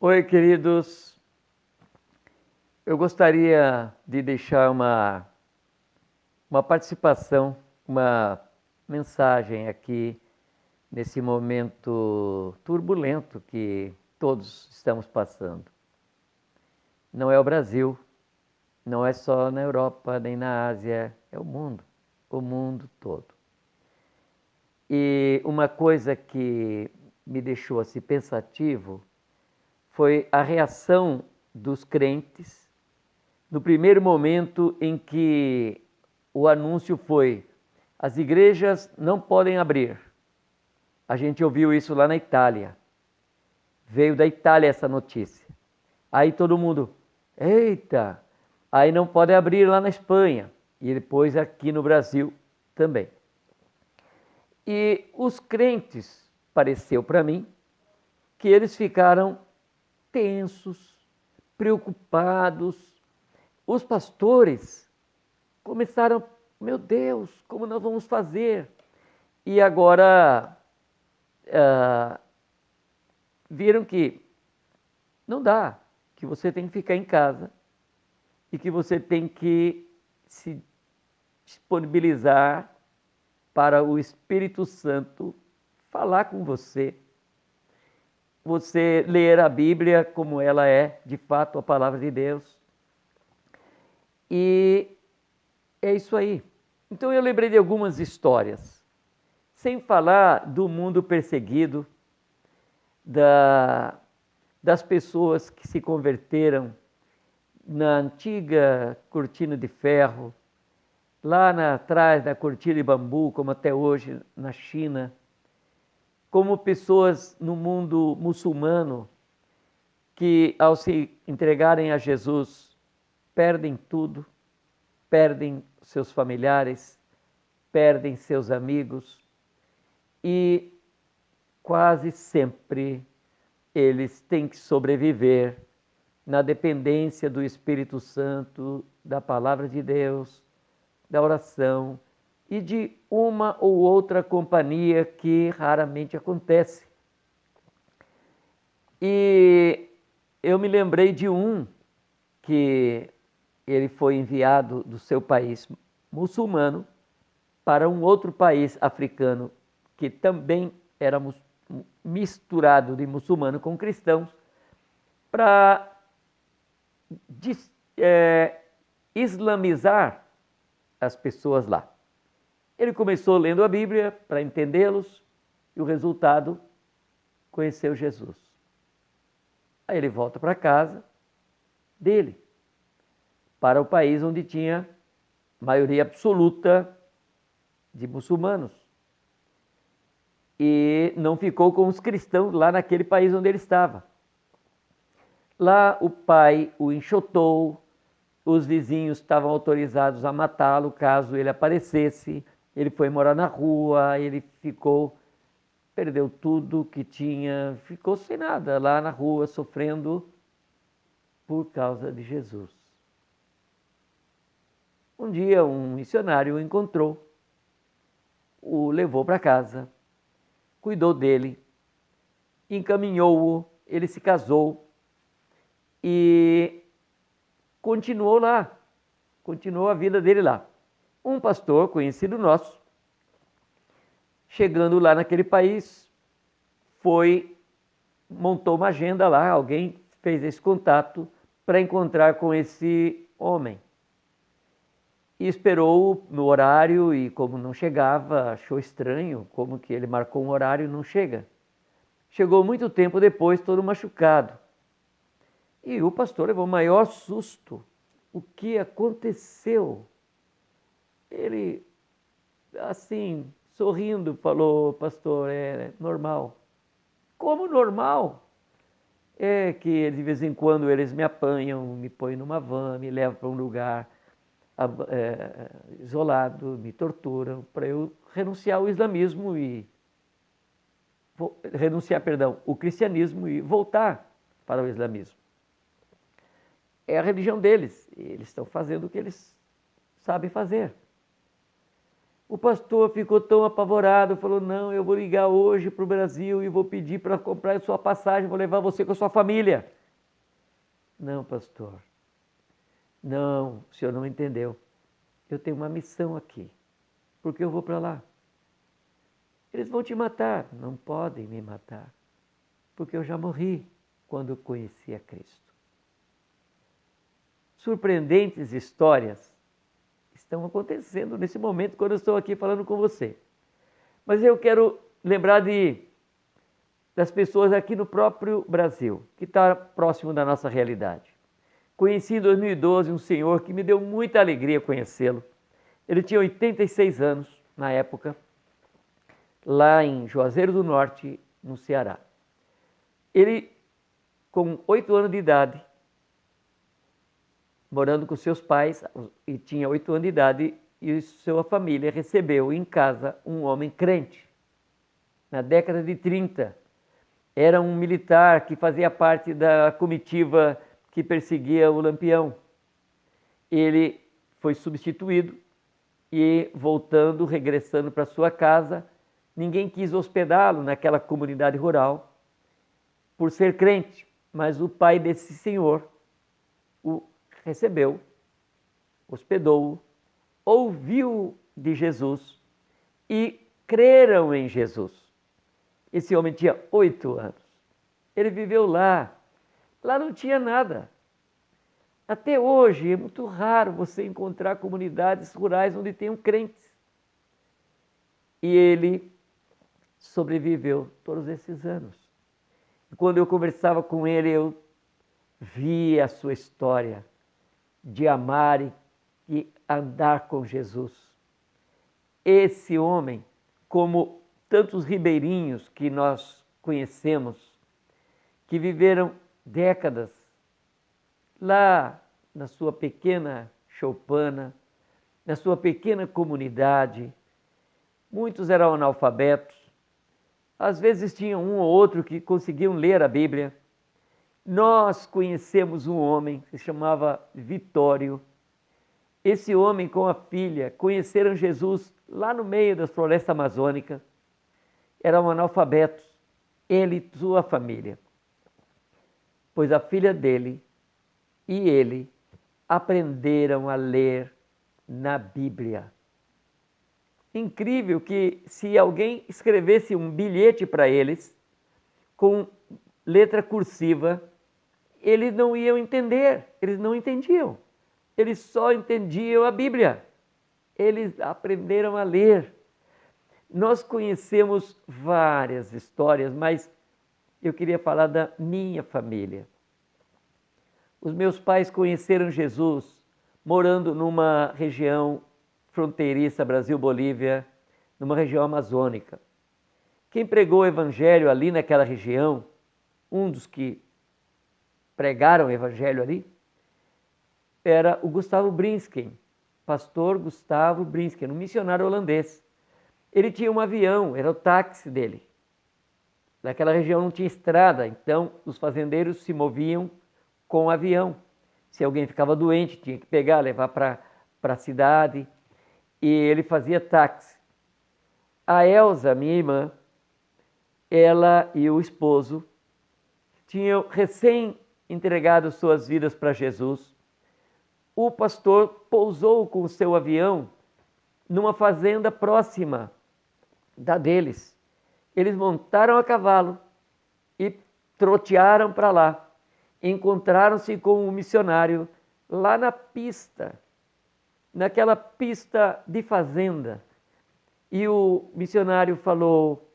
Oi, queridos. Eu gostaria de deixar uma participação, uma mensagem aqui nesse momento turbulento que todos estamos passando. Não é o Brasil, não é só na Europa nem na Ásia, é o mundo todo. E uma coisa que me deixou assim pensativo foi a reação dos crentes no primeiro momento em que o anúncio foi: as igrejas não podem abrir. A gente ouviu isso lá na Itália. Veio da Itália essa notícia. Aí todo mundo, eita, aí não pode abrir lá na Espanha. E depois aqui no Brasil também. E os crentes, pareceu para mim, que eles ficaram tensos, preocupados. Os pastores começaram, meu Deus, como nós vamos fazer? E agora viram que não dá, que você tem que ficar em casa e que você tem que se disponibilizar para o Espírito Santo falar com você. Você ler a Bíblia como ela é, de fato, a palavra de Deus. E é isso aí. Então eu lembrei de algumas histórias, sem falar do mundo perseguido, das pessoas que se converteram na antiga cortina de ferro, lá atrás da cortina de bambu, como até hoje na China, como pessoas no mundo muçulmano que, ao se entregarem a Jesus, perdem tudo, perdem seus familiares, perdem seus amigos e quase sempre eles têm que sobreviver na dependência do Espírito Santo, da palavra de Deus, da oração e de uma ou outra companhia que raramente acontece. E eu me lembrei de um que ele foi enviado do seu país muçulmano para um outro país africano que também era misturado de muçulmano com cristãos, para islamizar as pessoas lá. Ele começou lendo a Bíblia para entendê-los e o resultado, conheceu Jesus. Aí ele volta para casa dele, para o país onde tinha maioria absoluta de muçulmanos. E não ficou com os cristãos lá naquele país onde ele estava. Lá o pai o enxotou, os vizinhos estavam autorizados a matá-lo caso ele aparecesse. Ele foi morar na rua, ele perdeu tudo que tinha, ficou sem nada lá na rua, sofrendo por causa de Jesus. Um dia um missionário o encontrou, o levou para casa, cuidou dele, encaminhou-o, ele se casou e continuou lá, continuou a vida dele lá. Um pastor conhecido nosso, chegando lá naquele país, montou uma agenda lá, alguém fez esse contato para encontrar com esse homem. E esperou no horário e como não chegava, achou estranho como que ele marcou um horário e não chega. Chegou muito tempo depois, todo machucado. E o pastor levou o maior susto. O que aconteceu? Ele, assim, sorrindo, falou: pastor, é normal. Como normal? É que de vez em quando eles me apanham, me põem numa van, me levam para um lugar isolado, me torturam, para eu renunciar ao islamismo o cristianismo e voltar para o islamismo. É a religião deles, e eles estão fazendo o que eles sabem fazer. O pastor ficou tão apavorado, falou: não, eu vou ligar hoje para o Brasil e vou pedir para comprar a sua passagem, vou levar você com a sua família. Não, pastor, não, o senhor não entendeu. Eu tenho uma missão aqui, porque eu vou para lá. Eles vão te matar, não podem me matar, porque eu já morri quando eu conheci a Cristo. Surpreendentes histórias estão acontecendo nesse momento quando eu estou aqui falando com você. Mas eu quero lembrar das pessoas aqui no próprio Brasil, que está próximo da nossa realidade. Conheci em 2012 um senhor que me deu muita alegria conhecê-lo. Ele tinha 86 anos na época, lá em Juazeiro do Norte, no Ceará. Ele, com 8 anos de idade, morando com seus pais, e tinha 8 anos de idade, e sua família recebeu em casa um homem crente. Na década de 30, era um militar que fazia parte da comitiva que perseguia o Lampião. Ele foi substituído e, voltando, regressando para sua casa, ninguém quis hospedá-lo naquela comunidade rural por ser crente, mas o pai desse senhor o recebeu, hospedou-o, ouviu de Jesus e creram em Jesus. Esse homem tinha 8 anos. Ele viveu lá. Lá não tinha nada. Até hoje é muito raro você encontrar comunidades rurais onde tenham crentes. E ele sobreviveu todos esses anos. E quando eu conversava com ele, eu via a sua história de amar e andar com Jesus. Esse homem, como tantos ribeirinhos que nós conhecemos, que viveram décadas lá na sua pequena choupana, na sua pequena comunidade. Muitos eram analfabetos, às vezes tinham um ou outro que conseguiam ler a Bíblia. Nós conhecemos um homem que se chamava Vitório. Esse homem com a filha conheceram Jesus lá no meio da floresta amazônica. Eram analfabetos, ele e sua família. Pois a filha dele e ele aprenderam a ler na Bíblia. Incrível que se alguém escrevesse um bilhete para eles com letra cursiva, eles não iam entender, eles não entendiam. Eles só entendiam a Bíblia. Eles aprenderam a ler. Nós conhecemos várias histórias, mas eu queria falar da minha família. Os meus pais conheceram Jesus morando numa região fronteiriça Brasil-Bolívia, numa região amazônica. Quem pregou o evangelho ali naquela região, um dos que pregaram o evangelho ali, era o Gustavo Brinsken, pastor Gustavo Brinsken, um missionário holandês. Ele tinha um avião, era o táxi dele. Naquela região não tinha estrada, então os fazendeiros se moviam com o avião. Se alguém ficava doente, tinha que pegar, levar para a cidade, e ele fazia táxi. A Elza, minha irmã, ela e o esposo tinham recém entregado suas vidas para Jesus. O pastor pousou com o seu avião numa fazenda próxima da deles. Eles montaram a cavalo e trotearam para lá. Encontraram-se com um missionário lá na pista, naquela pista de fazenda. E o missionário falou: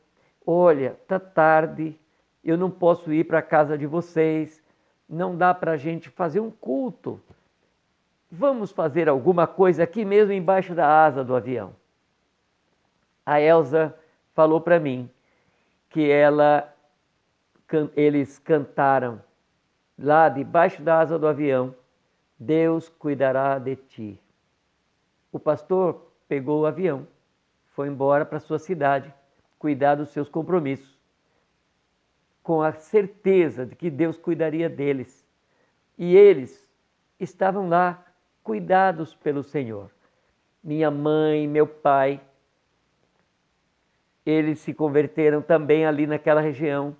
olha, está tarde, eu não posso ir para a casa de vocês, não dá para a gente fazer um culto. Vamos fazer alguma coisa aqui mesmo embaixo da asa do avião. A Elza falou para mim que eles cantaram lá debaixo da asa do avião: Deus cuidará de ti. O pastor pegou o avião, foi embora para sua cidade, cuidar dos seus compromissos, com a certeza de que Deus cuidaria deles. E eles estavam lá, cuidados pelo Senhor. Minha mãe, meu pai eles se converteram também ali naquela região.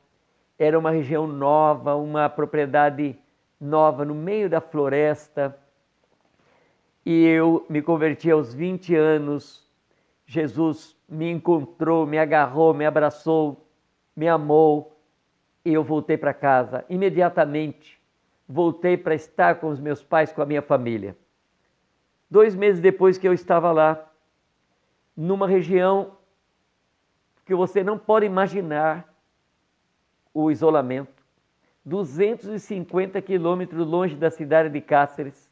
Era uma região nova, uma propriedade nova no meio da floresta. E eu me converti aos 20 anos. Jesus me encontrou, me agarrou, me abraçou, me amou. E eu voltei para casa. Imediatamente, voltei para estar com os meus pais, com a minha família. 2 meses depois que eu estava lá, numa região que você não pode imaginar o isolamento, 250 quilômetros longe da cidade de Cáceres,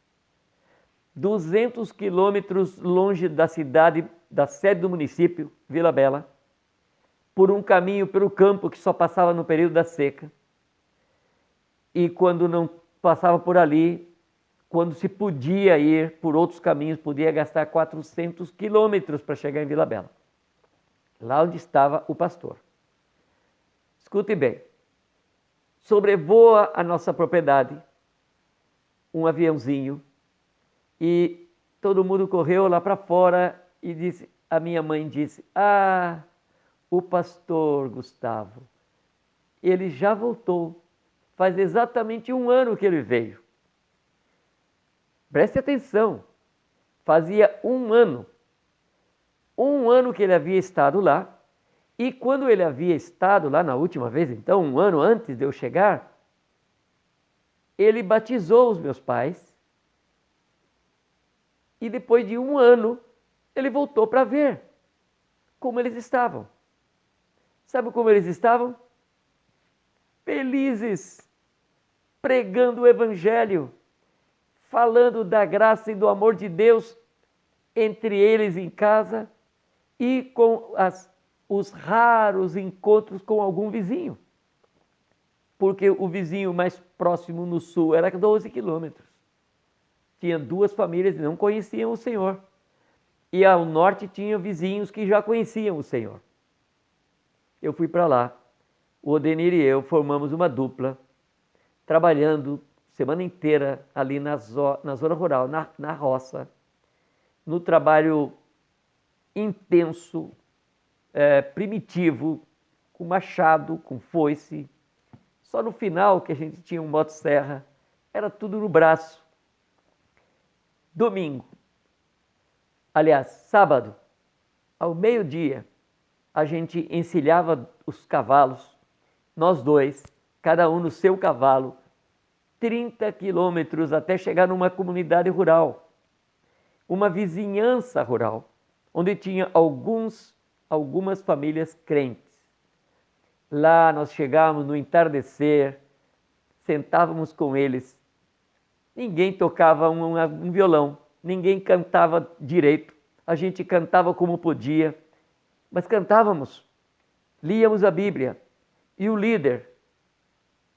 200 quilômetros longe da cidade, da sede do município, Vila Bela, por um caminho pelo campo que só passava no período da seca. E quando não passava por ali, quando se podia ir por outros caminhos, podia gastar 400 quilômetros para chegar em Vila Bela, lá onde estava o pastor. Escute bem, sobrevoa a nossa propriedade um aviãozinho e todo mundo correu lá para fora e disse, a minha mãe disse, o pastor Gustavo, ele já voltou, faz exatamente 1 ano que ele veio. Preste atenção, fazia 1 ano que ele havia estado lá, e quando ele havia estado lá na última vez, então 1 ano antes de eu chegar, ele batizou os meus pais, e depois de 1 ano, ele voltou para ver como eles estavam. Sabe como eles estavam? Felizes, pregando o Evangelho, falando da graça e do amor de Deus entre eles em casa e com os raros encontros com algum vizinho. Porque o vizinho mais próximo no sul era 12 quilômetros. Tinha 2 famílias que não conheciam o Senhor. E ao norte tinha vizinhos que já conheciam o Senhor. Eu fui para lá. O Odenir e eu formamos uma dupla, trabalhando semana inteira ali na zona rural, na roça, no trabalho intenso, primitivo, com machado, com foice. Só no final que a gente tinha um motosserra, era tudo no braço. Domingo, aliás, sábado, ao meio-dia, a gente encilhava os cavalos, nós 2, cada um no seu cavalo, 30 quilômetros até chegar numa comunidade rural, uma vizinhança rural, onde tinha algumas famílias crentes. Lá nós chegávamos no entardecer, sentávamos com eles. Ninguém tocava um violão, ninguém cantava direito, a gente cantava como podia, mas cantávamos, líamos a Bíblia. E o líder,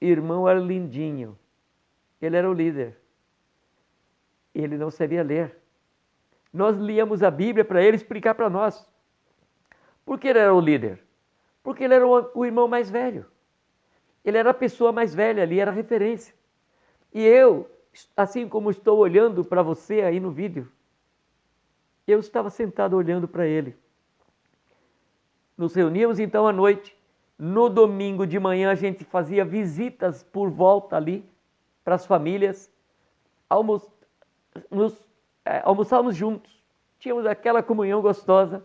irmão Arlindinho, ele era o líder. Ele não sabia ler. Nós líamos a Bíblia para ele explicar para nós. Por que ele era o líder? Porque ele era o irmão mais velho. Ele era a pessoa mais velha ali, era a referência. E eu, assim como estou olhando para você aí no vídeo, eu estava sentado olhando para ele. Nos reuníamos então à noite. No domingo de manhã a gente fazia visitas por volta ali para as famílias. Almoçávamos juntos. Tínhamos aquela comunhão gostosa.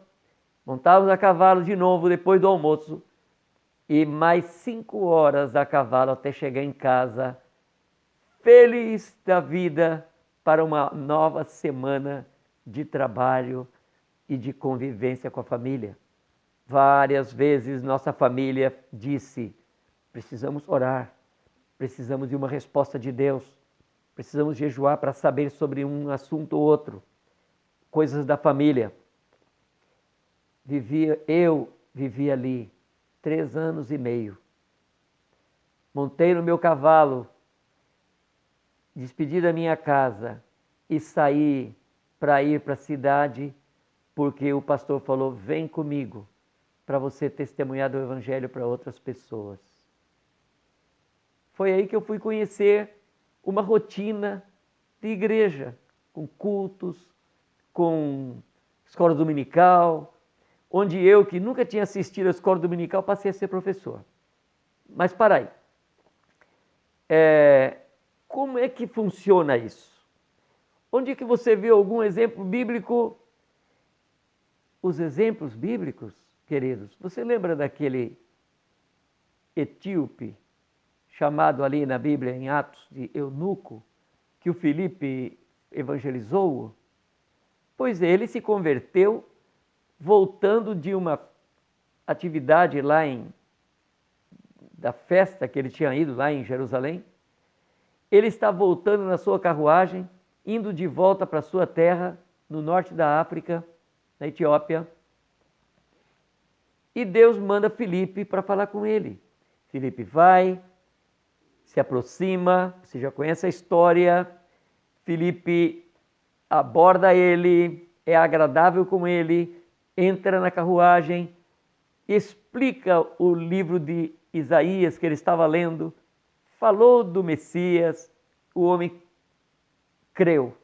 Montávamos a cavalo de novo depois do almoço. E mais 5 horas a cavalo até chegar em casa. Feliz da vida para uma nova semana de trabalho e de convivência com a família. Várias vezes nossa família disse, precisamos orar, precisamos de uma resposta de Deus, precisamos jejuar para saber sobre um assunto ou outro, coisas da família. Eu vivi ali 3 anos e meio. Montei no meu cavalo, despedi da minha casa e saí para ir para a cidade, porque o pastor falou, vem comigo, para você testemunhar do Evangelho para outras pessoas. Foi aí que eu fui conhecer uma rotina de igreja, com cultos, com escola dominical, onde eu, que nunca tinha assistido a escola dominical, passei a ser professor. Mas para aí. Como é que funciona isso? Onde é que você viu algum exemplo bíblico? Os exemplos bíblicos, queridos, você lembra daquele etíope, chamado ali na Bíblia, em Atos, de Eunuco, que o Filipe evangelizou? Pois ele se converteu voltando de uma atividade da festa que ele tinha ido lá em Jerusalém. Ele está voltando na sua carruagem, indo de volta para a sua terra, no norte da África, na Etiópia. E Deus manda Filipe para falar com ele. Filipe vai, se aproxima, você já conhece a história. Filipe aborda ele, é agradável com ele, entra na carruagem, explica o livro de Isaías que ele estava lendo, falou do Messias, o homem creu.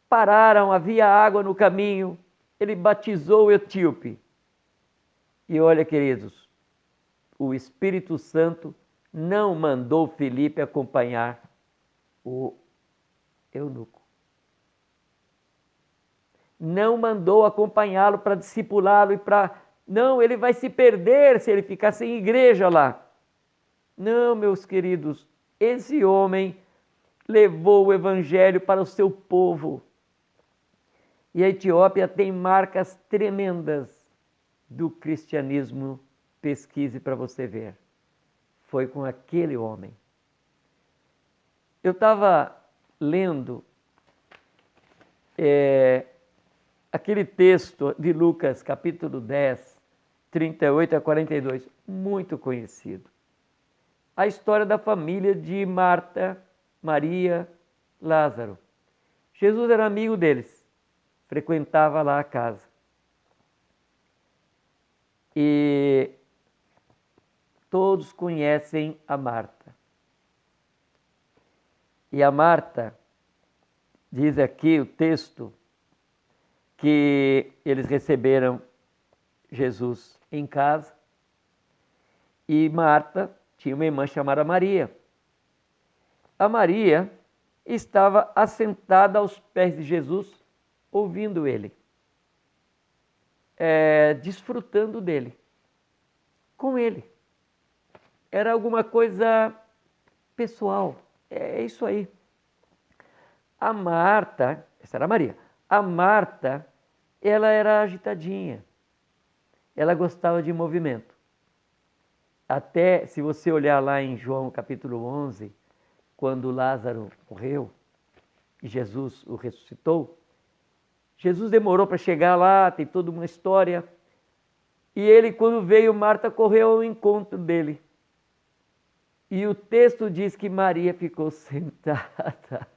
Pararam, havia água no caminho, ele batizou o etíope. E olha, queridos, o Espírito Santo não mandou Filipe acompanhar o eunuco. Não mandou acompanhá-lo para discipulá-lo e para... Não, ele vai se perder se ele ficar sem igreja lá. Não, meus queridos, esse homem levou o evangelho para o seu povo. E a Etiópia tem marcas tremendas do cristianismo. Pesquise para você ver. Foi com aquele homem. Eu estava lendo aquele texto de Lucas, capítulo 10, 38 a 42, muito conhecido. A história da família de Marta, Maria, Lázaro. Jesus era amigo deles, frequentava lá a casa. E todos conhecem a Marta. E a Marta, diz aqui o texto, que eles receberam Jesus em casa. E Marta tinha uma irmã chamada Maria. A Maria estava assentada aos pés de Jesus, ouvindo ele, desfrutando dele, com ele. Era alguma coisa pessoal, é isso aí. A Marta, essa era a Maria, a Marta, ela era agitadinha, ela gostava de movimento. Até, se você olhar lá em João capítulo 11, quando Lázaro morreu e Jesus o ressuscitou, Jesus demorou para chegar lá, tem toda uma história, e ele, quando veio, Marta correu ao encontro dele. E o texto diz que Maria ficou sentada.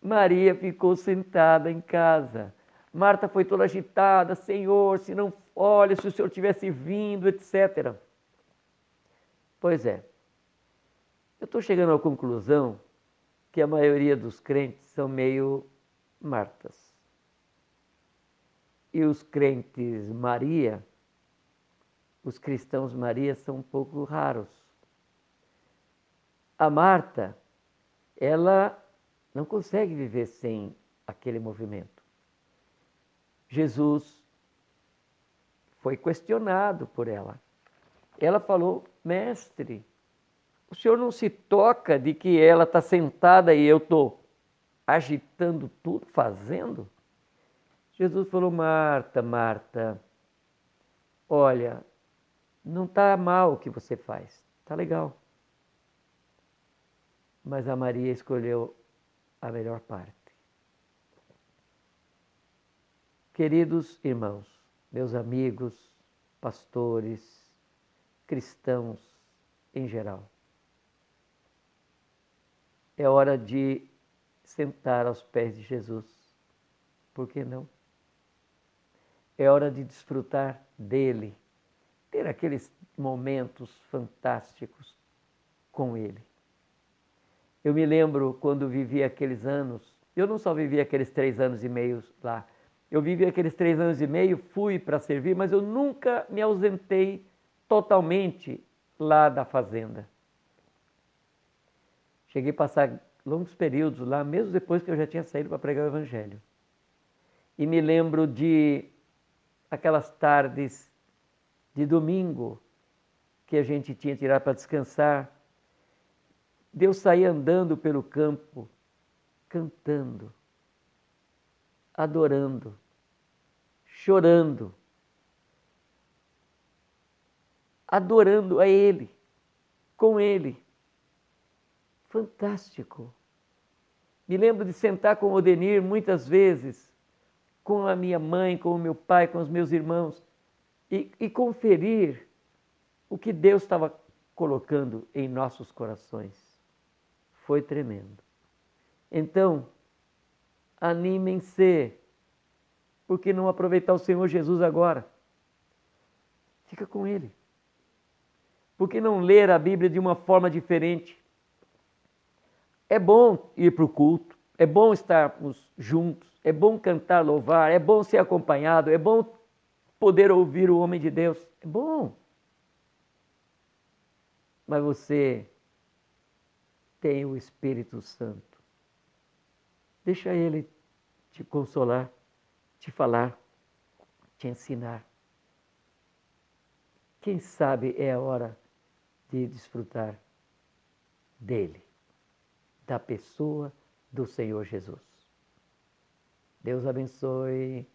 Maria ficou sentada em casa. Marta foi toda agitada, Senhor, se não, olha, se o Senhor tivesse vindo, etc. Pois é, eu estou chegando à conclusão que a maioria dos crentes são meio Martas. E os crentes Maria, os cristãos Maria são um pouco raros. A Marta, ela não consegue viver sem aquele movimento. Jesus foi questionado por ela. Ela falou, mestre, o senhor não se toca de que ela está sentada e eu estou agitando tudo, fazendo? Jesus falou, Marta, Marta, olha, não está mal o que você faz, está legal. Mas a Maria escolheu a melhor parte. Queridos irmãos, meus amigos, pastores, cristãos em geral, é hora de sentar aos pés de Jesus. Por que não? É hora de desfrutar dele, ter aqueles momentos fantásticos com ele. Eu me lembro quando vivi aqueles anos, eu não só vivi aqueles 3 anos e meio lá, Eu vivi aqueles 3 anos e meio, fui para servir, mas eu nunca me ausentei totalmente lá da fazenda. Cheguei a passar longos períodos lá, mesmo depois que eu já tinha saído para pregar o Evangelho. E me lembro de aquelas tardes de domingo que a gente tinha tirado para descansar. Deus saía andando pelo campo, cantando, adorando, chorando, adorando a Ele, com Ele. Fantástico. Me lembro de sentar com o Odenir muitas vezes, com a minha mãe, com o meu pai, com os meus irmãos, e conferir o que Deus estava colocando em nossos corações. Foi tremendo. Então, animem-se. Por que não aproveitar o Senhor Jesus agora? Fica com Ele. Por que não ler a Bíblia de uma forma diferente? É bom ir para o culto, é bom estarmos juntos, é bom cantar, louvar, é bom ser acompanhado, é bom poder ouvir o homem de Deus. É bom. Mas você tem o Espírito Santo. Deixa Ele te consolar, te falar, te ensinar. Quem sabe é a hora de desfrutar dele, da pessoa do Senhor Jesus. Deus abençoe.